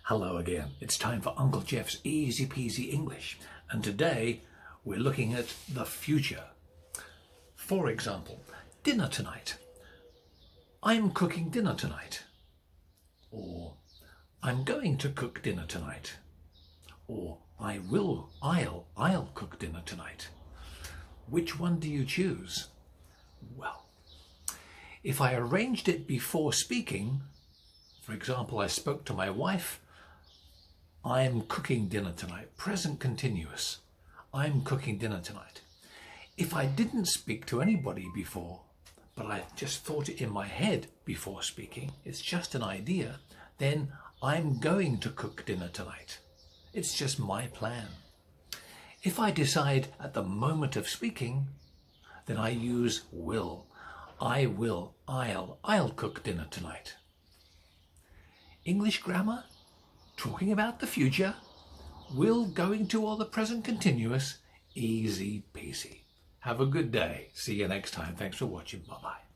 Hello again. It's time for Uncle Geoff's Easy-Peasy English, and today we're looking at the future. For example, dinner tonight. I'm cooking dinner tonight. Or I'm going to cook dinner tonight. Or I'll cook dinner tonight. Which one do you choose? Well, if I arranged it before speaking, for example, I spoke to my wife, I'm cooking dinner tonight. Present continuous. I'm cooking dinner tonight. If I didn't speak to anybody before, but I just thought it in my head before speaking, it's just an idea, then I'm going to cook dinner tonight. It's just my plan. If I decide at the moment of speaking, then I use will. I'll cook dinner tonight. English grammar, talking about the future, will going to or the present continuous, easy peasy. Have a good day. See you next time. Thanks for watching. Bye-bye.